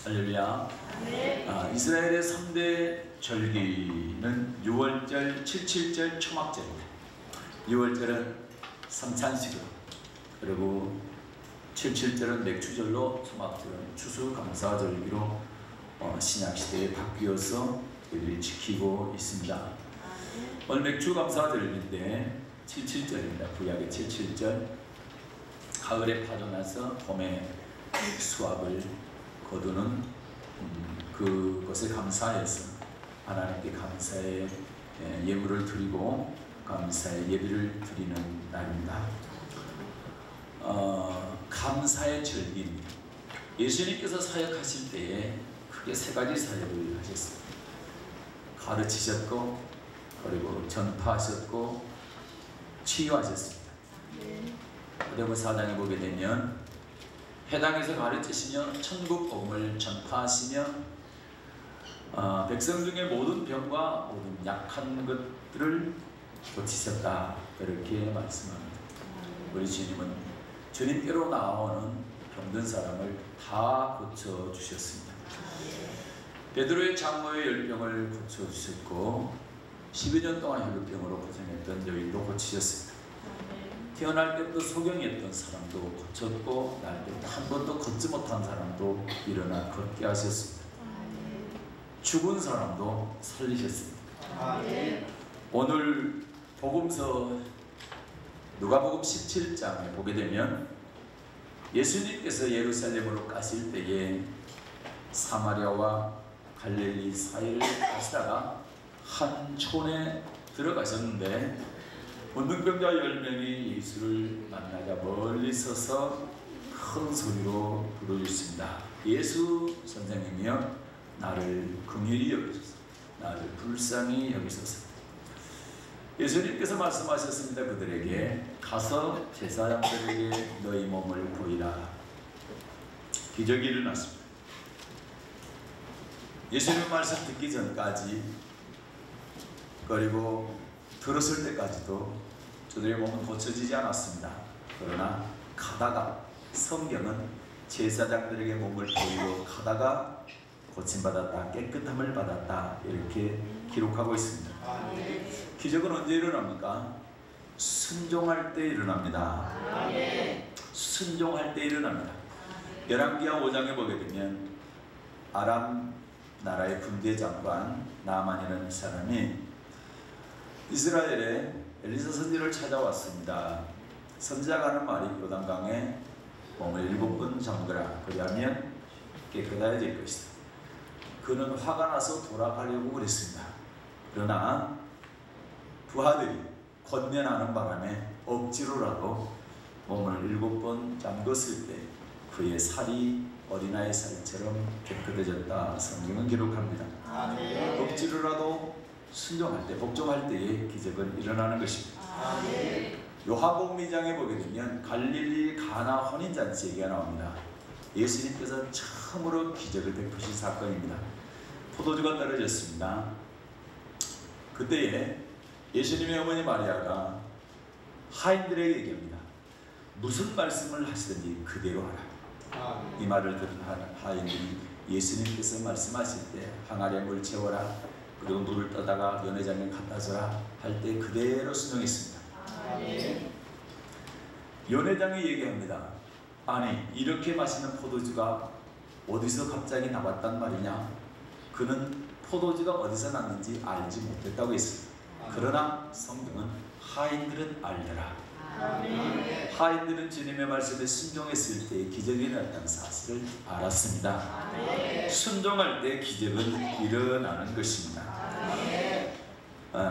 할렐루야. 이스라엘의 3대 절기는 6월절, 77절, 초막절입니다. 6월절은 성찬식으로, 그리고 77절은 맥주절로, 초막절은 추수감사절기로 신약시대에 바뀌어서 우리들이 지키고 있습니다. 오늘 맥주감사절기인데 77절입니다. 구약의 77절. 가을에 파져나서 봄에 수확을 거두는 그것에 감사해서 하나님께 감사의 예물을 드리고 감사의 예비를 드리는 날입니다. 감사의 절기입니다. 예수님께서 사역하실 때에 크게 세 가지 사역을 하셨습니다. 가르치셨고, 그리고 전파하셨고, 치유하셨습니다. 고린도서 4장에 보게 되면 회당에서 가르치시며 천국 복음을 전파하시며 백성 중에 모든 병과 모든 약한 것들을 고치셨다, 이렇게 말씀합니다. 우리 주님은 주님께로 나오는 병든 사람을 다 고쳐주셨습니다. 베드로의 장모의 열병을 고쳐주셨고 12년 동안 혈루병으로 고생했던 여인도 고치셨습니다. 태어날 때부터 소경이었던 사람도 고쳤고 날 때부터 한 번도 걷지 못한 사람도 일어나 걷게 하셨습니다. 죽은 사람도 살리셨습니다. 오늘 복음서 누가복음 17장에 보게 되면 예수님께서 예루살렘으로 가실 때에 사마리아와 갈릴리 사이를 가시다가 한 촌에 들어가셨는데 문둥병자 10명이 예수를 만나자 멀리 서서 큰 소리로 부르짖습니다. 예수 선생님이여, 나를 긍휼히 여기소서, 나를 불쌍히 여기소서. 예수님께서 말씀하셨습니다. 그들에게 가서 제사장들에게 너희 몸을 보이라. 기적이 일어났습니다. 예수님 말씀 듣기 전까지, 그리고 들었을 때까지도 저들의 몸은 고쳐지지 않았습니다. 그러나 가다가 성경은 제사장들에게 몸을 보이고 가다가 고침받았다, 깨끗함을 받았다, 이렇게 기록하고 있습니다. 기적은 언제 일어납니까? 순종할 때 일어납니다. 순종할 때 일어납니다. 열왕기하 5장에 보게 되면 아람 나라의 군대 장관 나만이라는 사람이 이스라엘에 엘리사 선지를 찾아왔습니다. 선지자가 하는 말이 요단강에 몸을 7번 잠그라, 그리하면 깨끗해질 것이다. 그는 화가 나서 돌아가려고 그랬습니다. 그러나 부하들이 권면하는 바람에 억지로라도 몸을 7번 잠궜을 때 그의 살이 어린아이 살처럼 깨끗해졌다, 성경은 기록합니다. 억지로라도 순종할 때, 복종할 때에 기적은 일어나는 것입니다. 요한복음 2장에 보게 되면 갈릴리 가나 혼인잔치 얘기가 나옵니다. 예수님께서 처음으로 기적을 베푸신 사건입니다. 포도주가 떨어졌습니다. 그때에 예수님의 어머니 마리아가 하인들에게 얘기합니다. 무슨 말씀을 하시든지 그대로 하라. 이 말을 들은 하인들이 예수님께서 말씀하실 때 항아리에 물 채워라, 그리고 물을 떠다가 연회장에 갖다 줘라 할 때 그대로 순종했습니다. 연회장이 얘기합니다. 아니, 이렇게 마시는 포도주가 어디서 갑자기 나왔단 말이냐? 그는 포도주가 어디서 났는지 알지 못했다고 했습니다. 그러나 성경은 하인들은 알더라. 하인들은 주님의 말씀에 순종했을 때 기적이 일어났다는 사실을 알았습니다. 순종할 때 기적은 일어나는 것입니다.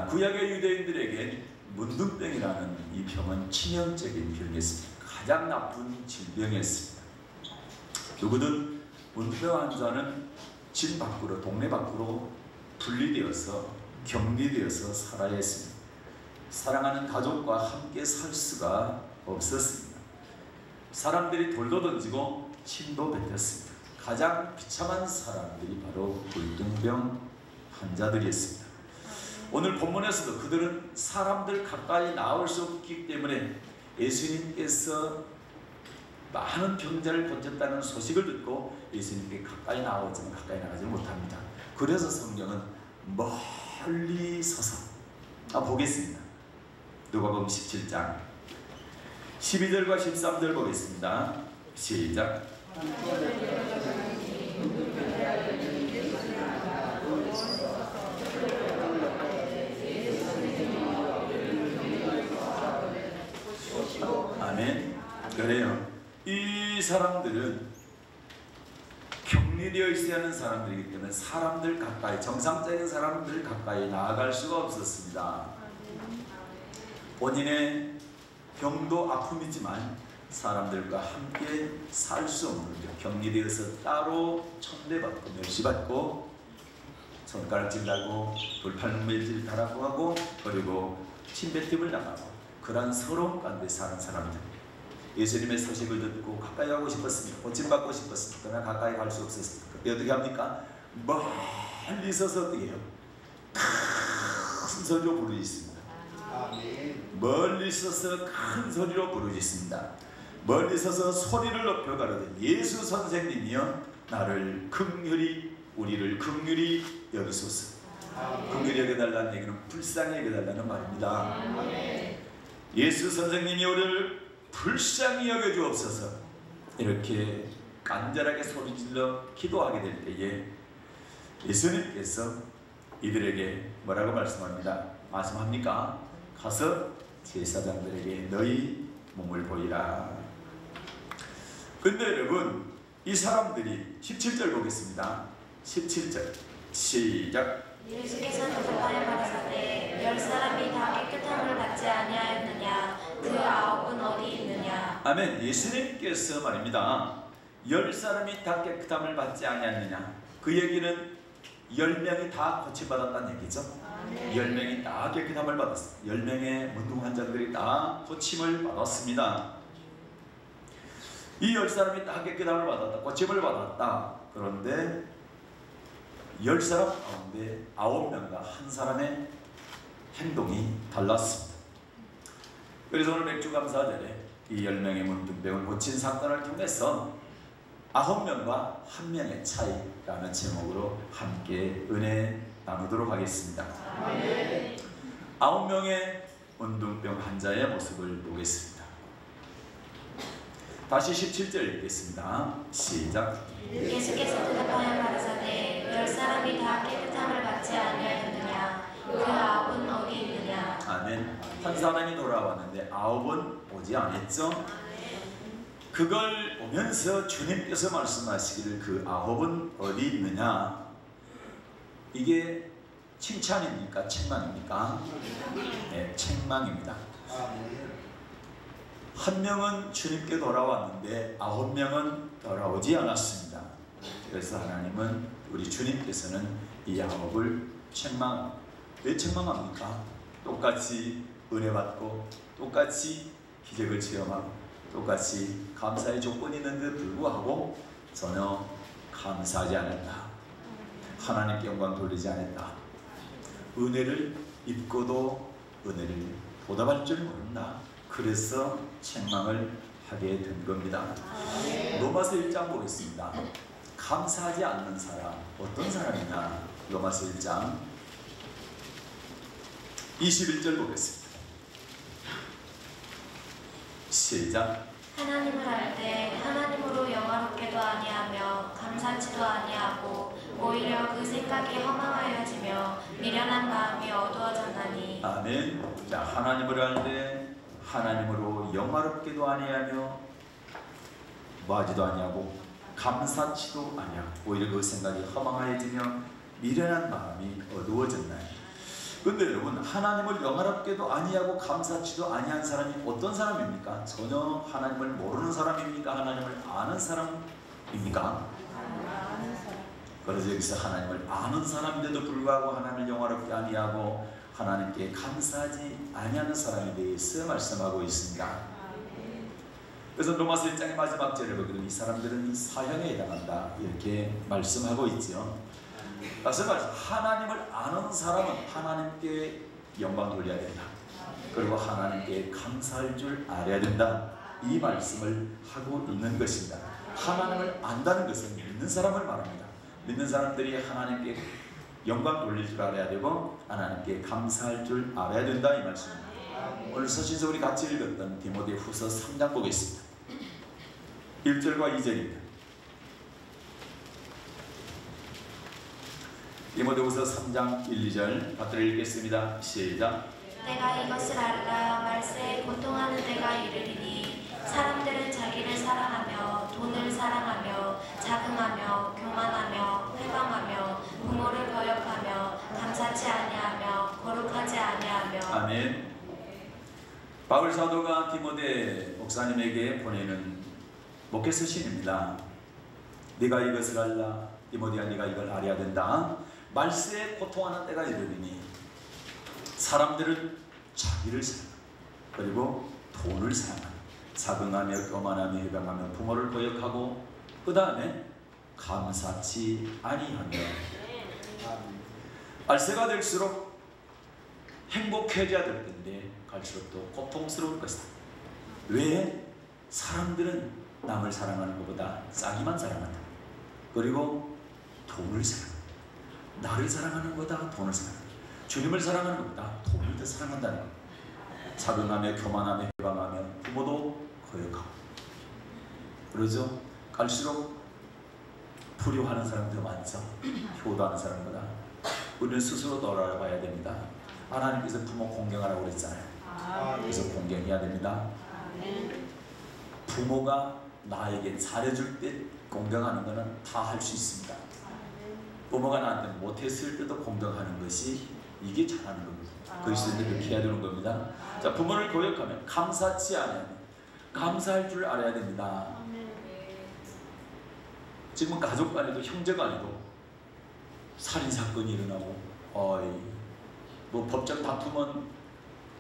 구약의 유대인들에게 문둥병이라는 이 병은 치명적인 병이었습니다. 가장 나쁜 질병이었습니다. 누구든 문둥병 환자는 집 밖으로, 동네 밖으로 분리되어서 격리되어서 살아야 했습니다. 사랑하는 가족과 함께 살 수가 없었습니다. 사람들이 돌도 던지고 침도 뱉었습니다. 가장 비참한 사람들이 바로 문둥병 환자들이었습니다. 오늘 본문에서도 그들은 사람들 가까이 나올 수 없기 때문에 예수님께서 많은 병자를 고쳤다는 소식을 듣고 예수님께 가까이 나오지만 가까이 나가지 못합니다. 그래서 성경은 멀리 서서 보겠습니다. 누가복음 17장 12절과 13절 보겠습니다. 시작. 아멘. 그래요. 이 사람들은 격리되어 있어야 하는 사람들이기 때문에 사람들 가까이, 정상적인 사람들 가까이 나아갈 수가 없었습니다. 본인의 병도 아픔이지만 사람들과 함께 살 수 없는 격리되어서 따로 천대받고 멸시받고 손가락질 나고 돌팔매질 달라고 하고 그리고 침뱉음을 당하고 그러한 서러움 가운데 사는 사람들. 예수님의 소식을 듣고 가까이 가고 싶었습니다. 고침받고 싶었습니다. 그러나 가까이 갈 수 없었습니다. 어떻게 합니까? 멀리 서서 어떻게 해요? 큰 소리로 부르짖습니다. 멀리 서서 큰 소리로 부르짖습니다. 멀리 서서 소리를 높여 가로되 예수 선생님이여 나를 긍휼히 우리를 긍휼히 여기소서. 긍휼히 여겨달라는 얘기는 불쌍히 여겨달라는 말입니다. 예수 선생님이 우리를 불쌍히 여겨주옵소서. 이렇게 간절하게 소리질러 기도하게 될 때에 예수님께서 이들에게 뭐라고 말씀합니다. 말씀합니까? 가서 제사장들에게 너희 몸을 보이라. 근데 여러분 이 사람들이 17절 보겠습니다. 17절 시작. 예수께서 대답하여 가라사대 10사람이 다 깨끗함을 받지 아니하였느냐 그 9은 어디 있느냐. 아멘. 예수님께서 말입니다. 10사람이 다 깨끗함을 받지 아니하였느냐. 그 얘기는 10명이 다 고침받았다는 얘기죠. 10명이 다 깨끗함을 받았습니다. 10명의 문둥 환자들이 다 고침을 받았습니다. 이 10사람이 다 깨끗함을 받았다, 고침을 받았다. 그런데 10사람 가운데 9명과 한 사람의 행동이 달랐습니다. 그래서 오늘 맥주감사절에 이 10명의 문둥병을 고친 사건을 통해서 9명과 1명의 차이라는 제목으로 함께 은혜 나누도록 하겠습니다. 9명의 문둥병 환자의 모습을 보겠습니다. 다시 17절 읽겠습니다. 시작. 예수께서 대답하여 가라사대 10사람이 다 깨끗함을 받지 아니하였느냐 그 9은 어디 있느냐. 아멘. 한 사람이 돌아왔는데 9은 오지 않았죠. 그걸 보면서 주님께서 말씀하시기를 그 9은 어디 있느냐. 이게 칭찬입니까? 책망입니까? 네, 책망입니다. 한 명은 주님께 돌아왔는데 9명은 돌아오지 않았습니다. 그래서 하나님은 우리 주님께서는 이 9을 책망합니다. 왜 책망합니까? 똑같이 은혜 받고 똑같이 기적을 체험하고 똑같이 감사의 조건이 있는데 불구하고 전혀 감사하지 않았다. 하나님께 영광 돌리지 않았다. 은혜를 입고도 은혜를 보답할 줄 모른다. 그래서 책망을 하게 된 겁니다. 로마서 1장 보겠습니다. 감사하지 않는 사람 어떤 사람이냐. 로마서 1장 21절 보겠습니다. 시작. 하나님을 알 때 하나님으로 영화롭게도 아니하며 감사치도 아니하고 오히려 그 생각이 허망하여지며 미련한 마음이 어두워졌나니. 아멘. 자, 하나님을 알 때 하나님으로 영화롭게도 아니하며 뭐하지도 아니하고 감사치도 아니하고 오히려 그 생각이 허망하여지며 미련한 마음이 어두워졌나니. 근데 여러분 하나님을 영화롭게도 아니하고 감사치도 아니한 사람이 어떤 사람입니까? 전혀 하나님을 모르는 사람입니까? 하나님을 아는 사람입니까? 그래서 여기서 하나님을 아는 사람인데도 불구하고 하나님을 영화롭게 아니하고 하나님께 감사하지 아니하는 사람에 대해서 말씀하고 있습니다. 그래서 로마서 1장의 마지막 절에 보기는 이 사람들은 사형에 해당한다 이렇게 말씀하고 있죠. 다시 말해서 하나님을 아는 사람은 하나님께 영광 돌려야 된다. 그리고 하나님께 감사할 줄 알아야 된다. 이 말씀을 하고 있는 것입니다. 하나님을 안다는 것은 믿는 사람을 말합니다. 믿는 사람들이 하나님께 영광 돌릴 줄 알아야 되고 하나님께 감사할 줄 알아야 된다 이 말씀입니다. 오늘 서신서 우리 같이 읽었던 디모데후서 3장 보겠습니다. 1절과 2절입니다. 디모데후서 3장 1, 2절 받들어 읽겠습니다. 시작. 내가 이것을 알라. 말세에 고통하는 때가 이르리니 사람들은 자기를 사랑하며 돈을 사랑하며 자긍하며 교만하며 회방하며 부모를 거역하며 감사치 아니하며 거룩하지 아니하며. 아멘. 바울 사도가 디모데 목사님에게 보내는 목회 서신입니다. 네가 이것을 알라. 디모데야, 네가 이걸 알아야 된다. 말세에 고통하는 때가 이르리니 사람들은 자기를 사랑하고 그리고 돈을 사랑하고 자긍하며 교만하며 회방하며 부모를 거역하고 그 다음에 감사치 아니하며. 말세가 될수록 행복해져야 될 텐데 갈수록 또 고통스러울 것이다. 왜? 사람들은 남을 사랑하는 것보다 자기만 사랑한다. 그리고 돈을 사랑한다. 나를 사랑하는 것보다 돈을 사랑한다. 주님을 사랑하는 것보다 돈을 더 사랑한다는 것. 자긍하며 교만하며 회방하며 부모도 거역하고. 그러죠? 갈수록 불효하는 사람도 많죠. 효도하는 사람보다. 우리는 스스로 돌아봐야 됩니다. 하나님께서 부모 공경하라고 그랬잖아요. 그래서 공경해야 됩니다. 부모가 나에게 잘해줄 때 공경하는 것은 다 할 수 있습니다. 부모가 나한테 못했을 때도 공경하는 것이 이게 잘하는 겁니다. 그리스도인들 그렇게 해야 되는 겁니다. 자, 부모를 거역하면 감사치 않아요. 감사할 줄 알아야 됩니다. 지금 가족 간에도 형제 간에도 살인사건이 일어나고 뭐 법적 다툼은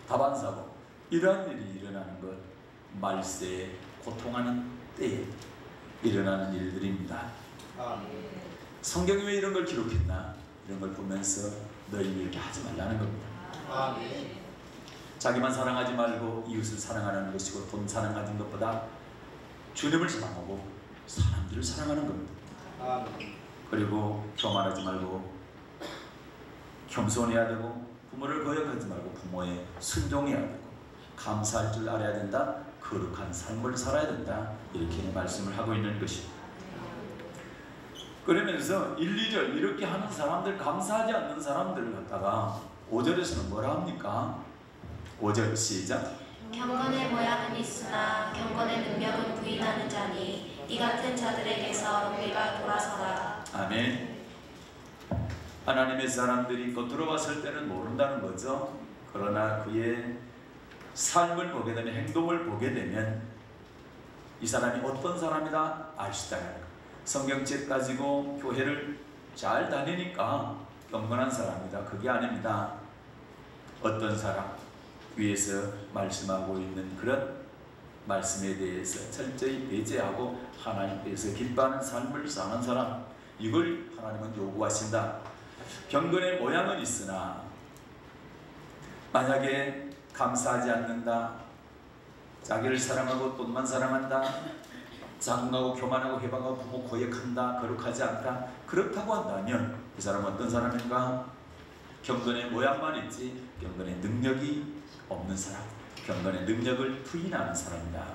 다반사고 이러한 일이 일어나는 것 말세에 고통하는 때에 일어나는 일들입니다. 성경이 왜 이런 걸 기록했나? 이런 걸 보면서 너희는 이렇게 하지 말라는 겁니다. 자기만 사랑하지 말고 이웃을 사랑하는 것이고 돈 사랑하는 것보다 주님을 사랑하고 사람들을 사랑하는 겁니다. 그리고 교만하지 말고 겸손해야 되고 부모를 거역하지 말고 부모에 순종해야 되고 감사할 줄 알아야 된다. 거룩한 삶을 살아야 된다. 이렇게 말씀을 하고 있는 것입니다. 그러면서 1, 2절 이렇게 하는 사람들, 감사하지 않는 사람들을 갖다가 5절에서는 뭐라 합니까? 5절 시작. 경건의 모양은 있으나 경건의 능력은 부인하는 자니 이 같은 자들에게서 우리가 돌아서라. 아멘. 하나님의 사람들이 겉으로 봤을 때는 모른다는 거죠. 그러나 그의 삶을 보게 되면, 행동을 보게 되면 이 사람이 어떤 사람이다 알 수 있다는 거예요. 성경책 가지고 교회를 잘 다니니까 경건한 사람이다. 그게 아닙니다. 어떤 사람, 위에서 말씀하고 있는 그런 말씀에 대해서 철저히 배제하고 하나님께서 기뻐하는 삶을 사는 사람, 이걸 하나님은 요구하신다. 경건의 모양은 있으나 만약에 감사하지 않는다, 자기를 사랑하고 돈만 사랑한다, 자긍하고 교만하고 회방하고 부모 거역한다, 거룩하지 않다, 그렇다고 한다면 이 사람은 어떤 사람인가? 경건의 모양만 있지 경건의 능력이 없는 사람, 경건의 능력을 부인하는 사람이다.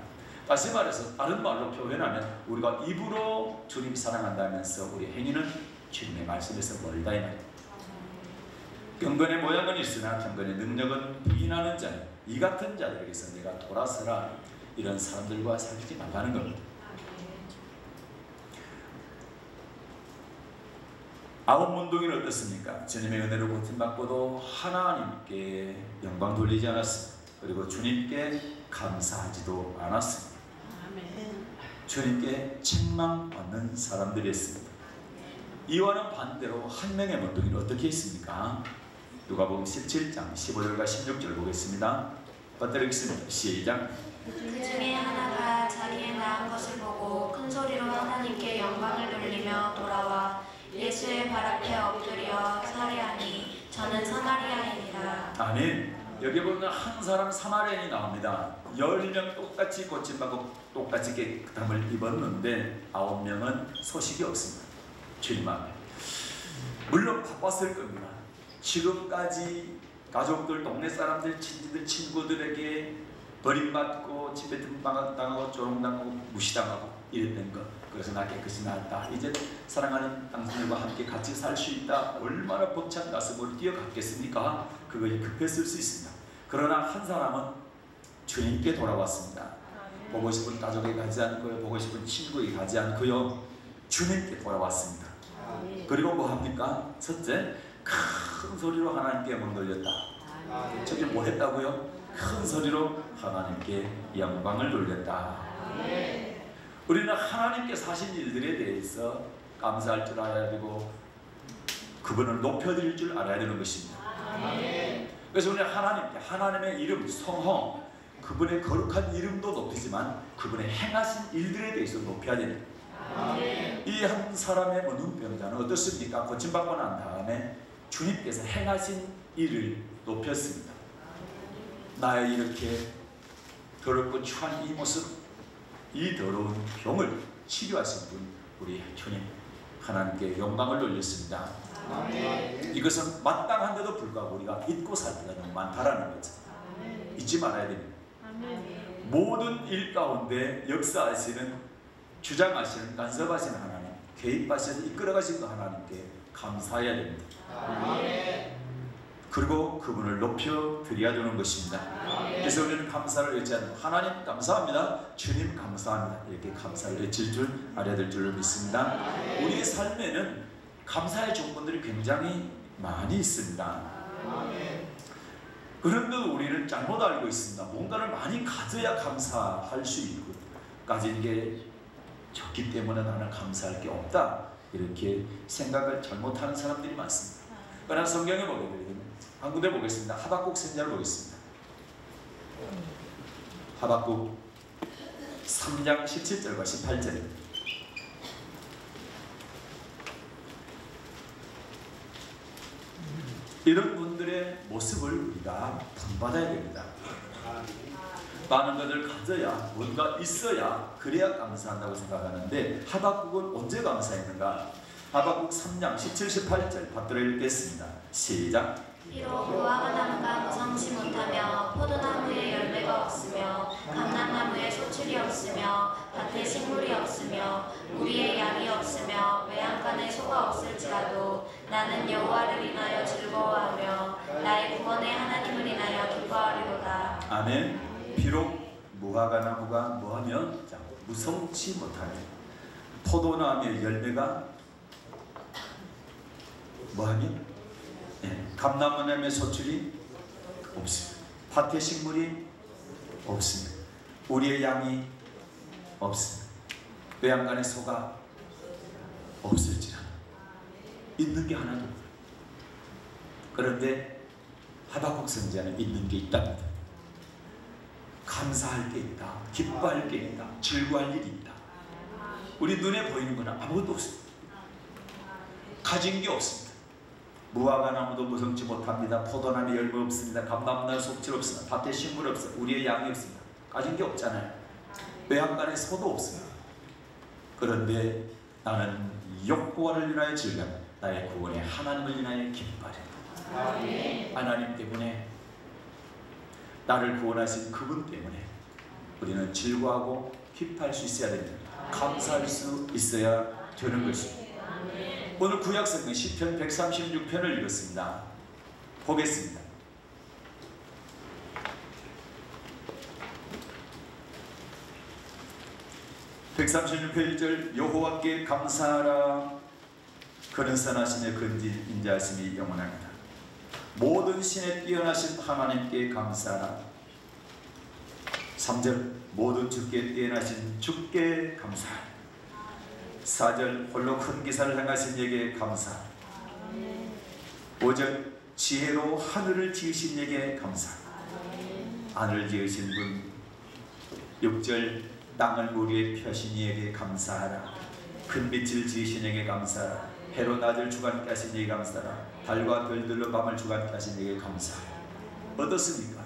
다시 말해서 다른 말로 표현하면 우리가 입으로 주님 사랑한다면서 우리 행위는 주님의 말씀에서 멀다 이 말이에요. 경건의 모양은 있으나 경건의 능력은 부인하는 자, 이 같은 자들에게서 내가 돌아서라. 이런 사람들과 사귀지 말라는 겁니다. 아홉 문둥이는 어떻습니까? 주님의 은혜로 고침받고도 하나님께 영광 돌리지 않았습니다. 그리고 주님께 감사하지도 않았습니다. 주님께 책망받는 사람들이었습니다. 이와는 반대로 한 명의 문둥이는 어떻게 했습니까? 누가복음 17장 15절과 16절 보겠습니다. 받들겠습니다. 시작. 그 중에 하나가 자기의 낳은 것을 보고 큰 소리로 하나님께 영광을 돌리며 돌아와 예수의 발 앞에 엎드려 살해하니 저는 사마리아인이라. 아멘. 여기 보면 한 사람 사마리아인이 나옵니다. 10명 똑같이 고침받고 똑같이 깨끗함을 입었는데 9명은 소식이 없습니다. 주님 앞에. 물론 바빴을 겁니다. 지금까지 가족들, 동네 사람들, 친지들, 친구들에게 버림받고 집에 등방당하고 조롱당하고 무시당하고 이랬던 것. 그래서 나 깨끗이 나았다. 이제 사랑하는 당신들과 함께 같이 살 수 있다. 얼마나 벅찬 가슴으로 뛰어갔겠습니까? 그것이 급했을 수 있습니다. 그러나 한 사람은 주님께 돌아왔습니다. 보고 싶은 가족에 가지 않고요. 보고 싶은 친구에 가지 않고요. 주님께 돌아왔습니다. 그리고 뭐 합니까? 첫째, 큰 소리로 하나님께 문 돌렸다. 저게 뭐 했다고요? 큰 소리로 하나님께 영광을 돌렸다. 우리는 하나님께서 하신 일들에 대해서 감사할 줄 알아야 되고 그분을 높여드릴 줄 알아야 되는 것입니다. 그래서 우리는 하나님께 하나님의 이름, 성호, 그분의 거룩한 이름도 높이지만 그분의 행하신 일들에 대해서 높여야 됩니다. 이 한 사람의 문둥병자는 어떻습니까? 고침받고 난 다음에 주님께서 행하신 일을 높였습니다. 나의 이렇게 더럽고 추한 이 모습, 이 더러운 병을 치료하신 분, 우리 주님 하나님께 영광을 돌렸습니다. 이것은 마땅한데도 불구하고 우리가 잊고 살 때가 너무 많다라는 거죠. 잊지 말아야 됩니다. 모든 일 가운데 역사하시는, 주장하시는, 간섭하시는 하나님, 개입하시는, 이끌어가시는 하나님께 감사해야 됩니다. 그리고 그분을 높여드려야 되는 것입니다. 그래서 우리는 감사를 외치는 하나님 감사합니다, 주님 감사합니다, 이렇게 감사를 외칠 줄 알아야 될 줄로 믿습니다. 우리의 삶에는 감사의 조건들이 굉장히 많이 있습니다. 그런데도 우리는 잘못 알고 있습니다. 뭔가를 많이 가져야 감사할 수 있고, 가진 게 적기 때문에 나는 감사할 게 없다, 이렇게 생각을 잘못하는 사람들이 많습니다. 그러나 성경에 보게 되면 한 군데 보겠습니다. 하박국 선지자를 보겠습니다. 하박국 3장 17절과 18절. 이런 분들의 모습을 우리가 본받아야 됩니다. 많은 것을 가져야, 뭔가 있어야, 그래야 감사한다고 생각하는데 하박국은 언제 감사했는가? 하박국 3장 17, 18절 받들어 읽겠습니다. 시작. 비록 무화과 나무가 무성치 못하며 포도나무에 열매가 없으며 감람나무에 소출이 없으며 밭에 식물이 없으며 우리의 양이 없으며 외양간에 소가 없을지라도 나는 여호와를 인하여 즐거워하며 나의 구원의 하나님을 인하여 기뻐하리로다. 아멘. 비록 무화과 나무가 뭐하면 무성치 못하며 포도나무의 열매가 뭐하면 감람나무의 소출이 없습니다. 밭에 식물이 없습니다. 우리의 양이 없습니다. 외양간에 소가 없을지라도 있는 게 하나도 없어요. 그런데 하박국 선지자는 있는 게 있답니다. 감사할 게 있다, 기뻐할 게 있다, 즐거워할 일이 있다. 우리 눈에 보이는 건 아무것도 없습니다. 가진 게 없습니다. 무화과 나무도 무성치 못합니다. 포도나무 열매 없습니다. 감람나무 속질 없습니다. 밭에 식물 없습니다. 우리의 양이 없습니다. 가진 게 없잖아요. 외양간에 소도 없습니다. 그런데 나는 여호와를 인하여 즐거워, 나의 구원의 하나님을 인하여 기뻐하리라. 하나님 때문에, 나를 구원하신 그분 때문에 우리는 즐거워하고 기뻐할 수 있어야 됩니다. 감사할 수 있어야 되는 것입니다. 오늘 구약성경 시편 136편을 읽었습니다. 보겠습니다. (136편 1절) 여호와께 감사하라. 그는 선하시며 근진 인자하심이 영원합니다. 모든 신에 뛰어나신 하나님께 감사하라. 3절 모든 주께 뛰어나신 주께 감사하라. 4절 홀로 큰 기사를 행하신 이에게 감사. 5절 지혜로 하늘을 지으신 이에게 감사. 하늘을 지으신 분. 6절 땅을 물 위에 펴신 이에게 감사하라. 큰 빛을 지으신 이에게 감사하라. 해로 낮을 주관케 하신 이에게 감사하라. 달과 별들로 밤을 주관케 하신 이에게 감사하라. 어떻습니까?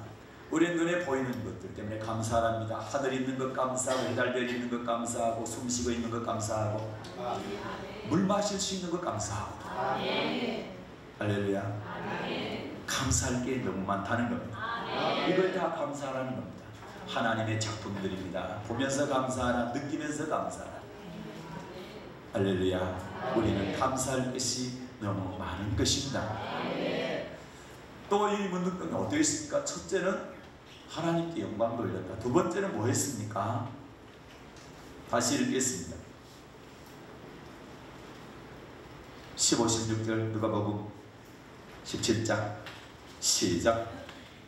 우리 눈에 보이는 것들 때문에 감사합니다. 하늘 있는 것 감사하고, 해달별 있는 것 감사하고, 숨쉬고 있는 것 감사하고, 물 마실 수 있는 것 감사하고. 할렐루야. 감사할 게 너무 많다는 겁니다. 이걸 다 감사하라는 겁니다. 하나님의 작품들입니다. 보면서 감사하라, 느끼면서 감사하라. 할렐루야. 우리는 감사할 것이 너무 많은 것입니다. 또 이 문득은 어떻게 했습니까? 첫째는 하나님께 영광 돌렸다. 두 번째는 뭐 했습니까? 다시 읽겠습니다. 15, 16절 누가복음 17장 시작.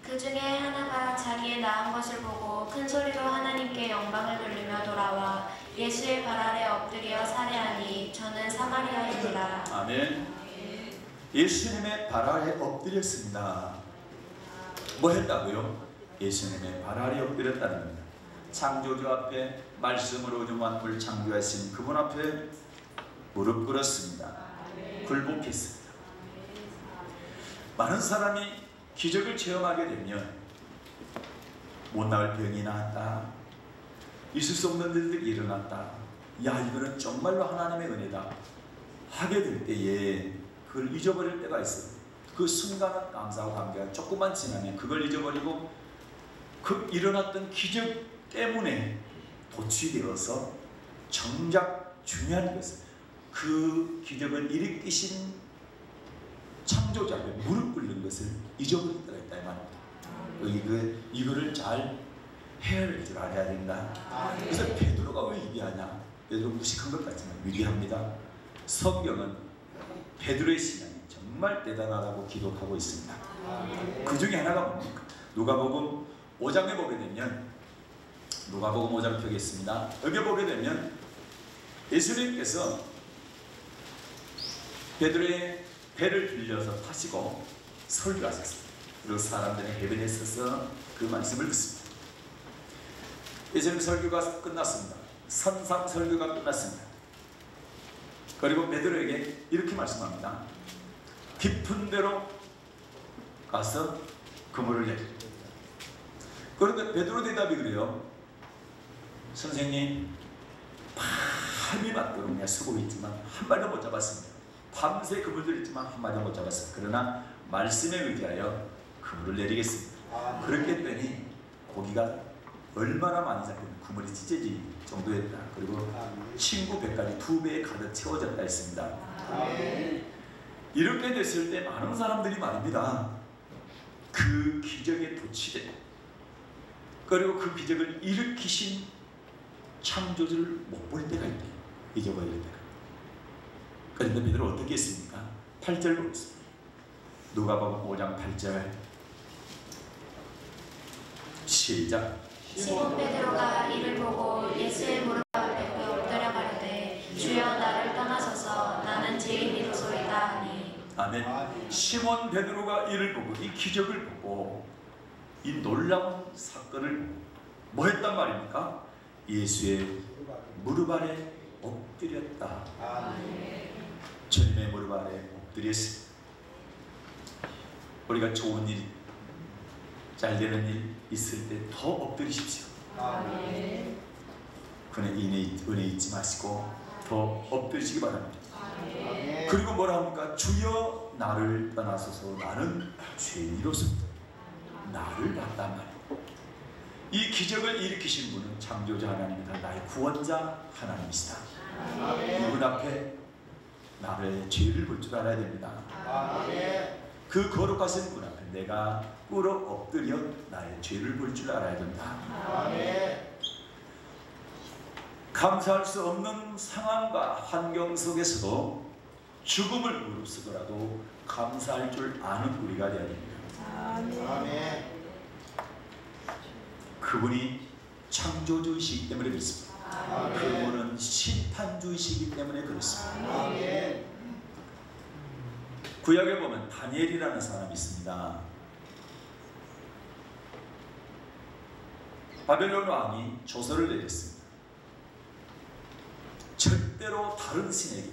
그 중에 하나가 자기의 나은 것을 보고 큰 소리로 하나님께 영광을 돌리며 돌아와 예수의 발 아래 엎드려 살해하니 저는 사마리아인이라. 아멘. 예수님의 발 아래 엎드렸습니다. 뭐 했다고요? 예수님의 발 아래 엎드렸다는 겁니다. 창조주 앞에 말씀으로 만물 창조하신 그분 앞에 무릎 꿇었습니다. 굴복했습니다. 많은 사람이 기적을 체험하게 되면 못 나을 병이 나았다, 있을 수 없는 일들이 일어났다, 야 이거는 정말로 하나님의 은혜다 하게 될 때에 그걸 잊어버릴 때가 있어요. 그 순간은 감사하고 감개가 조금만 지나면 그걸 잊어버리고 그 일어났던 기적 때문에 도취되어서 정작 중요한 것은 그 기적을 일으키신 창조자의 무릎 꿇는 것을 잊어버릴 때가 있다 이 말입니다. 이거를 잘 헤아릴 줄 알아야 된다. 그래서 베드로가 왜 위대하냐? 베드로 무식한 것 같지만 위대합니다. 성경은 베드로의 신앙이 정말 대단하다고 기록하고 있습니다. 그 중에 하나가 뭡니까? 누가복음 5장에 보게 되면, 누가복음 5장 펴겠습니다. 여기 보게 되면 예수님께서 베드로의 배를 빌려서 타시고 설교하셨습니다. 그리고 사람들이 해변에 서서 그 말씀을 듣습니다. 예수님 설교가 끝났습니다. 선상 설교가 끝났습니다. 그리고 베드로에게 이렇게 말씀합니다. 깊은 데로 가서 그물을 내리라. 그런데 베드로 대답이 그래요. 선생님, 밤이 맞도록 내가 수고했지만 한 마리도 못 잡았습니다. 밤새 그물들 있지만 한 마리도 못 잡았습니다. 그러나 말씀에 의지하여 그물을 내리겠습니다. 그렇게 했더니 고기가 얼마나 많이 잡히면 그물이 찢어질 정도였다. 그리고 친구 배까지 2배에 가득 채워졌다 했습니다. 이렇게 됐을 때 많은 사람들이 말입니다. 그 기적에 도취돼, 그리고 그 기적을 일으키신 창조주를 못 볼 때가 있대요. 잊어버릴 때가. 그런데 베드로 어떻게 했습니까? 8절 보겠습니다. 누가복음 5장 8절 시작. 시몬 베드로가 이를 보고 예수의 무릎 앞에 엎드려 가로되 주여 나를 떠나소서 나는 죄인이로소이다 하니. 아멘. 시몬 베드로가 이를 보고, 이 기적을 보고, 이 놀라운 사건을 뭐 했단 말입니까? 예수의 무릎 아래 엎드렸다. 주님의 무릎 아래 엎드렸습니다. 우리가 좋은 일, 잘 되는 일 있을 때 더 엎드리십시오. 그는 은혜 잊지 마시고 더 엎드리시기 바랍니다. 그리고 뭐라 합니까? 주여 나를 떠나소서 나는 죄인이로소이다. 나를 봤단 말이에요. 이 기적을 일으키신 분은 창조자 하나님이다. 나의 구원자 하나님이시다. 이분 앞에 나의 죄를 볼 줄 알아야 됩니다. 그 거룩하신 분 앞에 내가 꿇어 엎드려 나의 죄를 볼 줄 알아야 된다. 감사할 수 없는 상황과 환경 속에서도 죽음을 무릅쓰더라도 감사할 줄 아는 우리가 되어야 됩니다. 그분이 창조주이시기 때문에 그렇습니다. 그분은 심판주이시기 때문에 그렇습니다. 구약에 보면 다니엘이라는 사람이 있습니다. 바벨론 왕이 조서를 내렸습니다. 절대로 다른 신에게,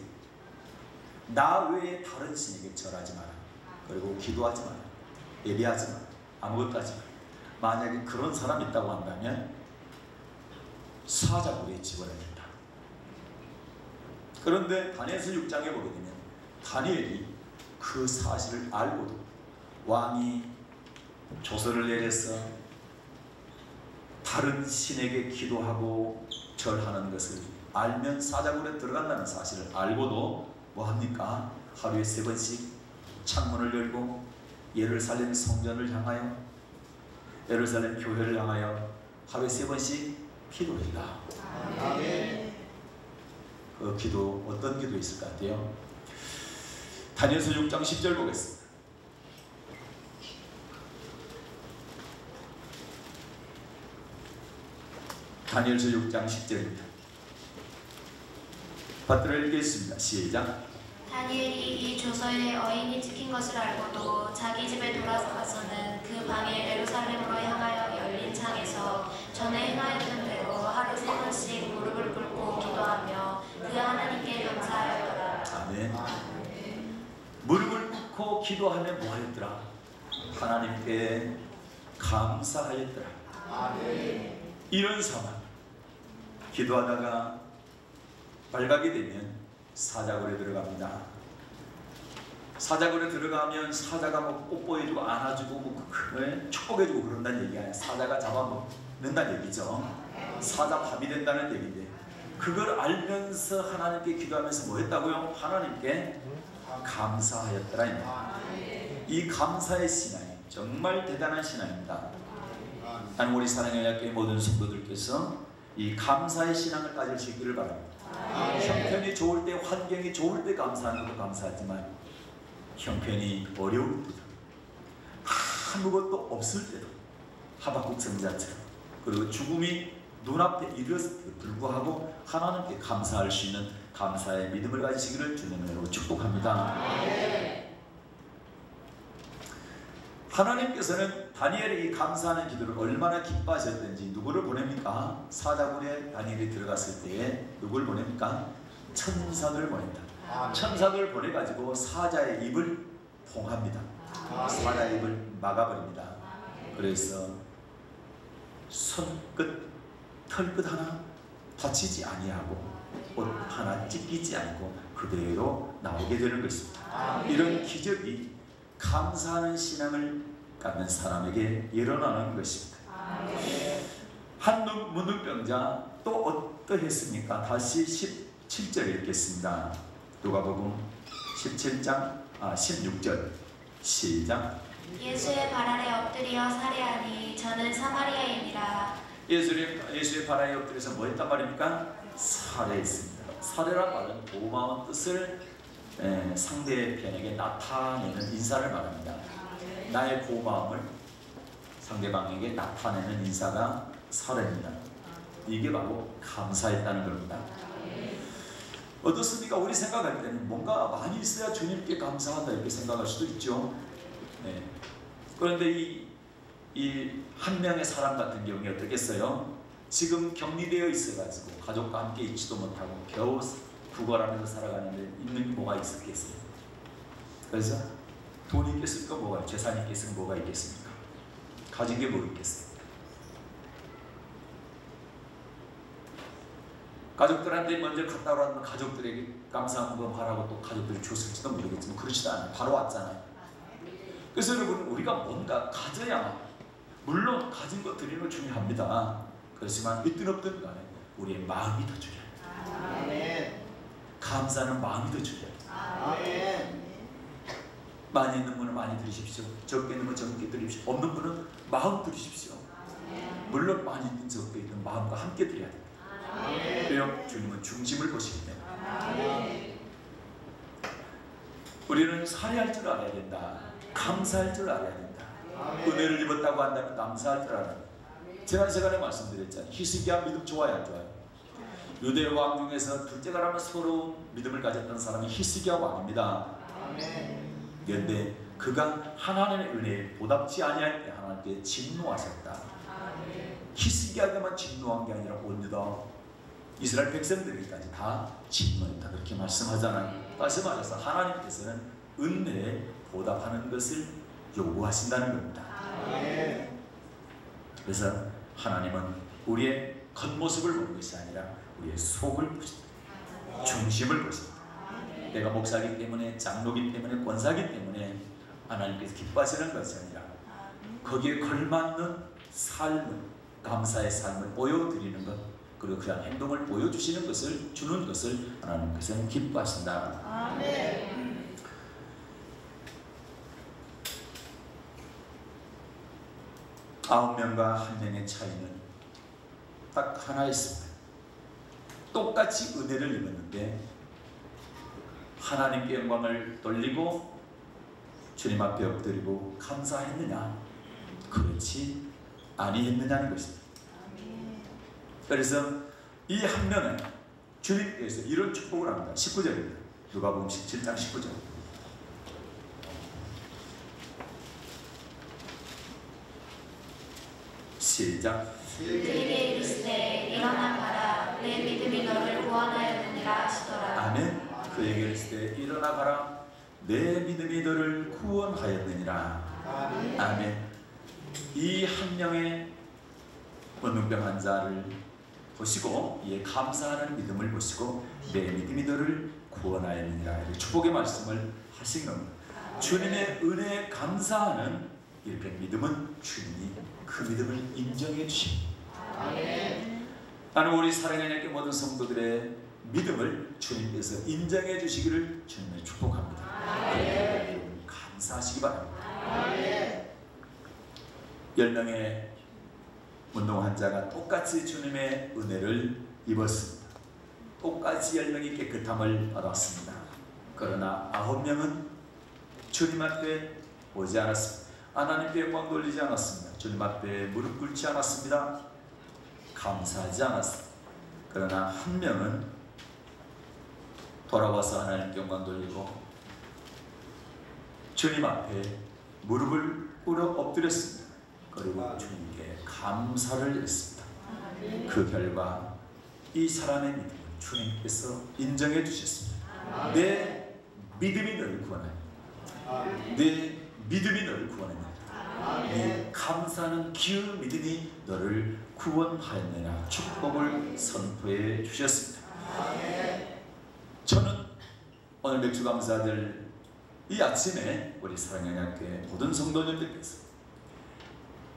나 외에 다른 신에게 절하지 마라. 그리고 기도하지 마라. 예배하지 마라. 아무것도 하지 말고, 만약에 그런 사람이 있다고 한다면 사자굴에 집어넣어야 된다. 그런데 다니엘서 6장에 보게 되면 다니엘이 그 사실을 알고도 왕이 조서를 내려서 다른 신에게 기도하고 절하는 것을 알면 사자굴에 들어간다는 사실을 알고도 뭐합니까? 하루에 3번씩 창문을 열고 예루살렘 성전을 향하여, 예루살렘 교회를 향하여 하루에 3번씩 기도했다. 아멘. 그 기도, 어떤 기도 있을 것 같아요? 다니엘서 6장 10절 보겠습니다. 다니엘서 6장 10절입니다. 받들어 읽겠습니다. 시작. 다니엘이 이 조서에 어인이 찍힌 것을 알고도 자기 집에 돌아가서는 그 방에 예루살렘으로 향하여 열린 창에서 전에 행하였던 대로 하루 3번씩 무릎을 꿇고 기도하며 그 하나님께 감사하였더라. 아멘. 무릎을 꿇고 기도하며 뭐하였더라? 하나님께 감사하였더라. 아멘. 이런 상황, 기도하다가 발각이 되면 사자굴에 들어갑니다. 사자굴에 들어가면 사자가 뭐 뽀뽀해주고 안아주고 뭐 축복해주고 그런다는 얘기 아니야. 사자가 잡아먹는다는 얘기죠. 사자 밥이 된다는 얘기인데, 그걸 알면서 하나님께 기도하면서 뭐 했다고요? 하나님께 감사하였더라. 이 감사의 신앙이 정말 대단한 신앙입니다. 나는 우리 사랑의 연합교회 모든 성도들께서 이 감사의 신앙을 가질 수 있기를 바랍니다. 형편이 좋을 때, 환경이 좋을 때 감사하는 것도 감사하지만 형편이 어려울 때도, 아무것도 없을 때도 하박국 선지자처럼, 그리고 죽음이 눈앞에 이르렀을 때도 불구하고 하나님께 감사할 수 있는 감사의 믿음을 가지시기를 주님으로 축복합니다. 하나님께서는 다니엘이 감사하는 기도를 얼마나 기뻐하셨던지 누구를 보냅니까? 사자굴에 다니엘이 들어갔을 때에 누구를 보냅니까? 천사들을 보냅니다. 천사들을 보내가지고 사자의 입을 봉합니다. 사자의 입을 막아버립니다. 그래서 손끝, 털끝 하나 다치지 아니하고 옷 하나 찢기지 않고 그대로 나오게 되는 것입니다. 이런 기적이 감사하는 신앙을 갖는 사람에게 일어나는 것입니다. 한 문둥병자 또 어떠했습니까? 다시 17절 읽겠습니다. 누가복음 16절 시작. 예수의 발 아래 엎드려 살해하니 저는 사마리아인이라. 예수의 발 아래 엎드려서 뭐 했단 말입니까? 살해했습니다. 살해란 말은 고마운 뜻을 상대편에게 나타내는 인사를 말합니다. 나의 고마움을 상대방에게 나타내는 인사가 살해입니다. 이게 바로 감사했다는 겁니다. 어떻습니까? 우리 생각할 때는 뭔가 많이 있어야 주님께 감사한다 이렇게 생각할 수도 있죠. 네. 그런데 이 한 명의 사람 같은 경우에 어떻겠어요? 지금 격리되어 있어가지고 가족과 함께 있지도 못하고 겨우 구걸하면서 살아가는데 있는 게 뭐가 있었겠어요? 그래서 돈이 있겠습니까? 뭐가, 재산이 있겠습니까? 뭐가 있겠습니까? 가진 게 뭐 있겠어요? 가족들한테 먼저 갔다 오라면 가족들에게 감사한 거 하라고 또 가족들이 줬을지도 모르겠지만 그렇지도 않아요. 바로 왔잖아요. 그래서 여러분, 우리가 뭔가 가져야, 물론 가진 것 드리는 거 중요합니다. 그렇지만 있든 없든 간에 우리의 마음이 더 중요해요. 감사는 마음이 더 중요해요. 많이 있는 분은 많이 드리십시오. 적게 있는 분은 적게 드리십시오. 없는 분은 마음 드리십시오. 물론 많이 있든 적게 있든 마음과 함께 드려야 됩니다. 왜요? 주님은 중심을 보시기 때문에. 우리는 살해할 줄 알아야 된다. 감사할 줄 알아야 된다. 은혜를 입었다고 한다면 감사할 줄 알아야 된다. 지난 시간에 말씀드렸잖아요. 히스기야 믿음 좋아요, 안 좋아요? 유대 왕 중에서 둘째가라면 서러운 믿음을 가졌던 사람이 히스기야 왕입니다. 그런데 그가 하나님의 은혜에 보답지 아니할 때 하나님께 진노하셨다. 히스기야에게만 진노한 게 아니라 온유다 이스라엘 백성들에게까지 다 진노했다, 그렇게 말씀하잖아요. 말씀하셔서 하나님께서는 은혜에 보답하는 것을 요구하신다는 겁니다. 그래서 하나님은 우리의 겉모습을 보는 것이 아니라 우리의 속을 보십니다. 중심을 보십니다. 내가 목사이기 때문에, 장로기 때문에, 권사기 때문에 하나님께서 기뻐하시는 것이 아니라 거기에 걸맞는 삶을, 감사의 삶을 보여드리는 것, 그리고 그런 행동을 보여주시는 것을, 주는 것을 하나님께서는 기뻐하신다. 아멘. 9명과 1명의 차이는 딱 하나 있습니다. 똑같이 은혜를 입었는데 하나님께 영광을 돌리고 주님 앞에 엎드리고 감사했느냐, 그렇지 아니했느냐는 것입니다. 그래서 이 한 명은 주님께서 이런 축복을 합니다. 19절입니다. 누가복음 17장 19절. 시작. 그들에게 이르시되 일어나 가라, 내 믿음이 너를 구원하였느니라 하시더라. 아멘. 그에게 이르시되 일어나 가라, 내 믿음이 너를 구원하였느니라. 아멘. 이 한 명의 문둥병 환자를 보시고 이에 감사하는 믿음을 보시고 내 믿음이 너를 구원하였느니라, 축복의 말씀을 하신 겁니다. 주님의 은혜에 감사하는 이렇게 믿음은 주님이 그 믿음을 인정해 주십니다. 나는 우리 사랑하는 교회 모든 성도들의 믿음을 주님께서 인정해 주시기를 주님을 축복합니다. 감사하시기 바랍니다. 10명의 운동 환자가 똑같이 주님의 은혜를 입었습니다. 똑같이 10명이 깨끗함을 받았습니다. 그러나 9명은 주님 앞에 오지 않았습니다. 하나님께 영광 돌리지 않았습니다. 주님 앞에 무릎 꿇지 않았습니다. 감사하지 않았습니다. 그러나 한 명은 돌아와서 하나님께 영광 돌리고 주님 앞에 무릎을 꿇어 엎드렸습니다. 그리고 주님께 감사를 했습니다. 그 결과 이 사람의 믿음을 주님께서 인정해 주셨습니다. 내 믿음이 너를 구원하니, 내 믿음이 너를 구원하니, 네 감사하는 기의 믿음이 너를 구원하였느냐, 축복을 선포해 주셨습니다. 저는 오늘 맥주감사들 이 아침에 우리 사랑의 교회 모든 성도님들께서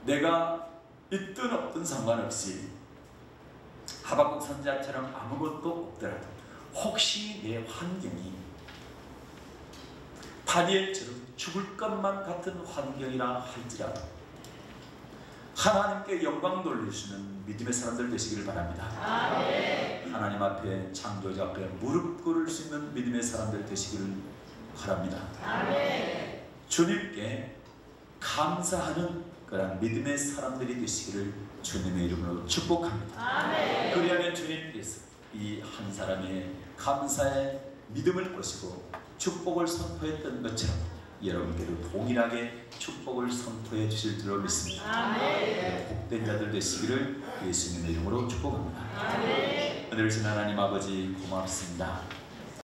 내가 있든 없든 상관없이 하박국 선지자처럼 아무것도 없더라도 혹시 내 환경이 다니엘처럼 죽을 것만 같은 환경이라 할지라도 하나님께 영광 돌리시는 믿음의 사람들 되시기를 바랍니다. 하나님 앞에, 창조자 앞에 무릎 꿇을 수 있는 믿음의 사람들 되시기를 바랍니다. 주님께 감사하는 그런 믿음의 사람들이 되시기를 주님의 이름으로 축복합니다. 그리하면 주님께서 이 한 사람의 감사의 믿음을 보시고 축복을 선포했던 것처럼 여러분께도 동일하게 축복을 선포해 주실 줄로 믿습니다. 복된 자들 되시기를 예수님의 이름으로 축복합니다. 오늘 신 하나님 아버지 고맙습니다.